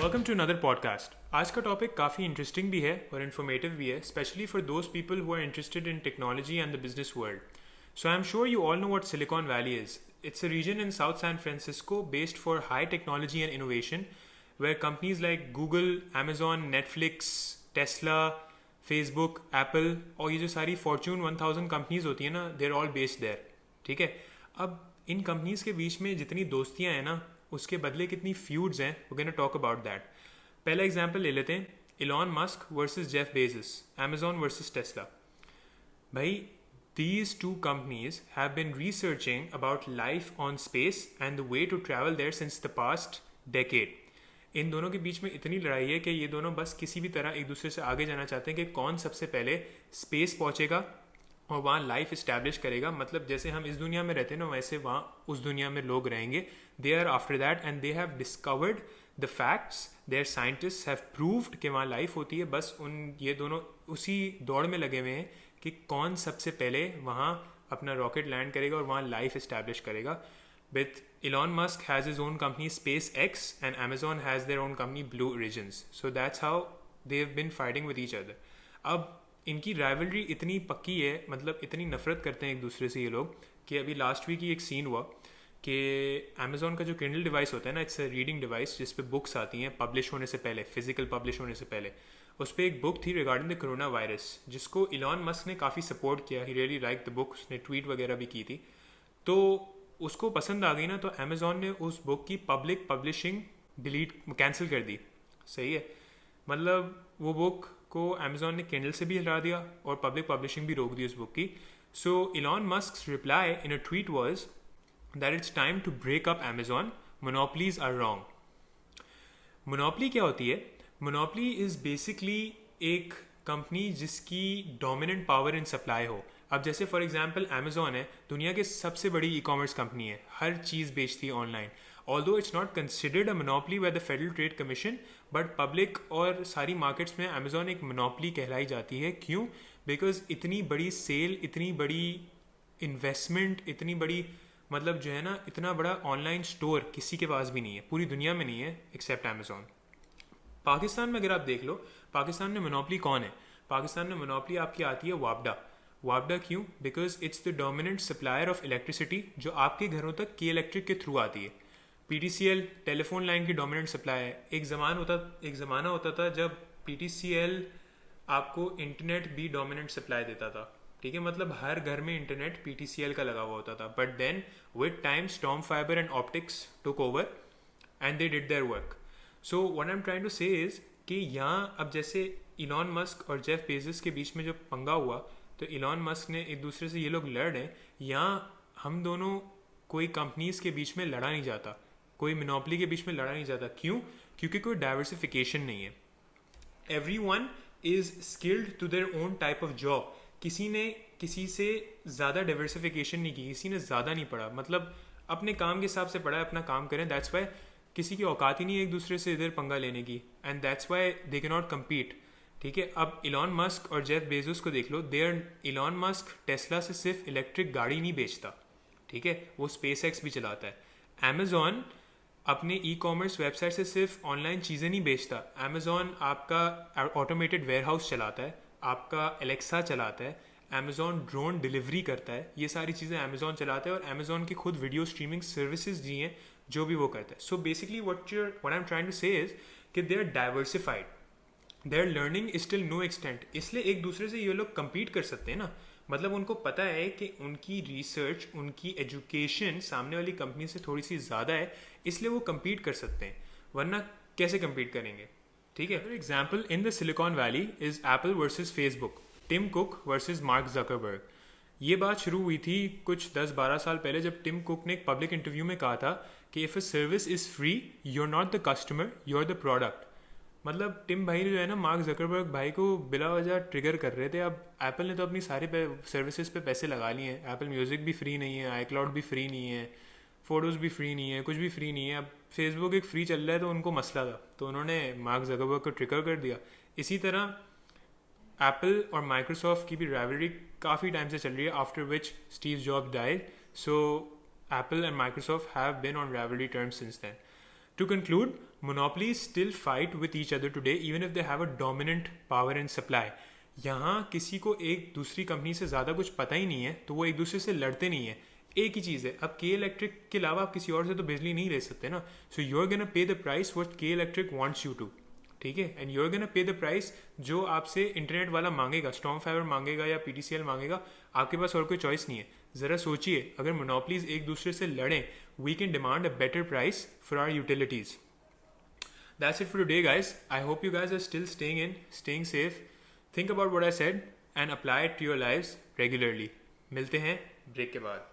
Welcome to another podcast. आज का topic काफ़ी इंटरेस्टिंग भी है और इन्फॉर्मेटिव भी है, specially for those people who are interested in technology and the business world. So I'm sure you all know what Silicon Valley is. It's a region in South San Francisco based for high technology and innovation, where companies like Google, Amazon, Netflix, Tesla, Facebook, Apple और ये जो सारी Fortune 1000 companies होती है ना, they're all based there. ठीक है. अब इन कंपनीज के बीच में जितनी दोस्तियां हैं ना, उसके बदले कितनी फ्यूड्स हैं, we're gonna talk about that. पहला एग्जाम्पल ले लेते हैं, Elon Musk versus Jeff Bezos, Amazon versus Tesla. भाई, these two companies have been researching about life on space and the way to travel there since the past decade. इन दोनों के बीच में इतनी लड़ाई है कि ये दोनों बस किसी भी तरह एक दूसरे से आगे जाना चाहते हैं कि कौन सबसे पहले स्पेस पहुंचेगा और वहाँ लाइफ इस्टेब्लिश करेगा. मतलब जैसे हम इस दुनिया में रहते हैं ना, वैसे वहाँ उस दुनिया में लोग रहेंगे. They are after that and they have discovered the facts. Their scientist have proved कि वहाँ लाइफ होती है. बस ये दोनों उसी दौड़ में लगे हुए हैं कि कौन सबसे पहले वहाँ अपना रॉकेट लैंड करेगा और वहाँ लाइफ इस्टेब्लिश करेगा. With Elon Musk has his own company SpaceX and Amazon has their own company Blue Origins. So that's how they've been fighting with each other. अब इनकी राइवलरी इतनी पक्की है, मतलब इतनी नफरत करते हैं एक दूसरे से ये लोग, कि अभी लास्ट वीक ही एक सीन हुआ कि Amazon का जो Kindle डिवाइस होता है ना, इट्स अ रीडिंग डिवाइस जिस पे बुक्स आती हैं पब्लिश होने से पहले, फिजिकल पब्लिश होने से पहले. उस पर एक बुक थी रिगार्डिंग द कोरोना वायरस, जिसको इलॉन मस्क ने काफ़ी सपोर्ट किया. He really like the book. उसने ट्वीट वगैरह भी की थी. तो उसको पसंद आ गई ना, तो अमेजोन ने उस बुक की पब्लिक पब्लिशिंग कैंसिल कर दी. सही है. मतलब वो बुक को अमेजोन ने किंडल से भी हटा दिया और पब्लिक पब्लिशिंग भी रोक दी उस बुक की. So Elon Musk reply in a tweet was that it's time to break up Amazon. Monopolies are wrong. Monopoly क्या होती है? मोनोपली इज बेसिकली एक कंपनी जिसकी डोमिनेंट पावर इन सप्लाई हो. अब जैसे फॉर एग्जांपल अमेजोन है, दुनिया की सबसे बड़ी ई कॉमर्स कंपनी है, हर चीज़ बेचती है online. Although it's not considered a monopoly by the federal trade commission, but public और सारी मार्केट्स में अमेजोन एक मोनोपली कहलाई जाती है. क्यों? बिकॉज इतनी बड़ी सेल, इतनी बड़ी इन्वेस्टमेंट, इतनी बड़ी, मतलब जो है ना, इतना बड़ा ऑनलाइन स्टोर किसी के पास भी नहीं है, पूरी दुनिया में नहीं है एक्सेप्ट अमेजोन. पाकिस्तान में अगर आप देख लो, पाकिस्तान में मोनोपली कौन है? पाकिस्तान में मोनोपली आपकी आती है वापडा. वापडा क्यों? Because it's the dominant supplier of electricity जो आपके घरों तक के इलेक्ट्रिक के थ्रू आती है. पीटीसीएल टेलीफोन लाइन की डोमिनेंट सप्लाई है. एक ज़माना होता था जब पीटीसीएल आपको इंटरनेट भी डोमिनेंट सप्लाई देता था. ठीक है, मतलब हर घर में इंटरनेट पीटीसीएल का लगा हुआ होता था. But then with time storm fibre and optics took over and they did their work. So what I am trying to say is कि यहाँ अब जैसे इलॉन मस्क और जेफ बेजोस के बीच में जो पंगा हुआ, तो इलॉन मस्क ने एक दूसरे से, ये लोग लड़ रहे हैं. यहाँ हम दोनों कोई कंपनीज के बीच में लड़ा नहीं जाता, कोई मोनोपली के बीच में लड़ा नहीं जाता. क्यों? क्योंकि कोई डाइवर्सिफिकेशन नहीं है. Everyone is skilled to their own type of job. किसी ने किसी से ज़्यादा डाइवर्सिफिकेशन नहीं की, किसी ने ज़्यादा नहीं पढ़ा, मतलब अपने काम के हिसाब से पढ़ा है, अपना काम करें. दैट्स वाई किसी की औकात ही नहीं है एक दूसरे से इधर पंगा लेने की, and that's why they can not compete. ठीक है. अब इलॉन मस्क और जेफ बेजोस को देख लो. इलॉन मस्क टेस्ला से सिर्फ इलेक्ट्रिक गाड़ी नहीं बेचता, ठीक है, वो स्पेस एक्स भी चलाता है. अमेजॉन अपने ई कॉमर्स वेबसाइट से सिर्फ ऑनलाइन चीज़ें नहीं बेचता. अमेजॉन आपका ऑटोमेटेड वेयर हाउस चलाता है, आपका एलेक्सा चलाता है, अमेजॉन ड्रोन डिलीवरी करता है. ये सारी चीज़ें अमेजॉन चलाता है और अमेजॉन की खुद वीडियो स्ट्रीमिंग सर्विसेज जी हैं जो भी वो करता है. So basically what I am trying to say is कि they are diversified. Their learning is till no extent. इसलिए एक दूसरे से ये लोग compete कर सकते हैं ना. मतलब उनको पता है कि उनकी रिसर्च, उनकी एजुकेशन सामने वाली कंपनी से थोड़ी सी ज़्यादा है, इसलिए वो compete कर सकते हैं. वरना कैसे compete करेंगे? ठीक है. For example in the Silicon Valley is Apple versus Facebook, Tim Cook versus Mark Zuckerberg. ये बात शुरू हुई थी कुछ 10-12 साल पहले, जब टिम कुक ने एक पब्लिक इंटरव्यू में कहा था कि if a service is free, you are not the customer, you are the product. मतलब टिम भाई जो है ना, मार्क जकरबर्ग भाई को बिला वजह ट्रिगर कर रहे थे. अब एप्पल ने तो अपनी सारी सर्विसेज पे पैसे लगा लिए हैं. एप्पल म्यूज़िक भी फ्री नहीं है, आईक्लाउड भी फ्री नहीं है, फ़ोटोज़ भी फ्री नहीं है, कुछ भी फ्री नहीं है. अब फेसबुक एक फ्री चल रहा है तो उनको मसला था, तो उन्होंने मार्क जकरबर्ग को ट्रिगर कर दिया. इसी तरह एप्पल और माइक्रोसॉफ्ट की भी राइवलरी काफ़ी टाइम से चल रही है, after which Steve Job died. So Apple and Microsoft have been on rivalry terms since then. To conclude, monopolies still fight with each other today even if they have a dominant power in supply. यहाँ किसी को एक दूसरी company से ज़्यादा कुछ पता ही नहीं है, तो वो एक दूसरे से लड़ते नहीं है. एक ही चीज़ है, अब के इलेक्ट्रिक के अलावा आप किसी और से तो बिजली नहीं ले सकते ना. So you are gonna pay the price what K Electric wants you to. ठीक है, and you are gonna pay the price जो आपसे इंटरनेट वाला मांगेगा, स्टॉर्म फाइबर मांगेगा या पीटीसीएल मांगेगा. आपके पास और कोई चॉइस नहीं है. ज़रा सोचिए, अगर मोनोपलीज एक दूसरे से लड़ें, we can demand a better price for our utilities. That's it for today, guys. I hope you guys are still staying safe. Think about what I said and apply it to your lives regularly. मिलते हैं break के बाद.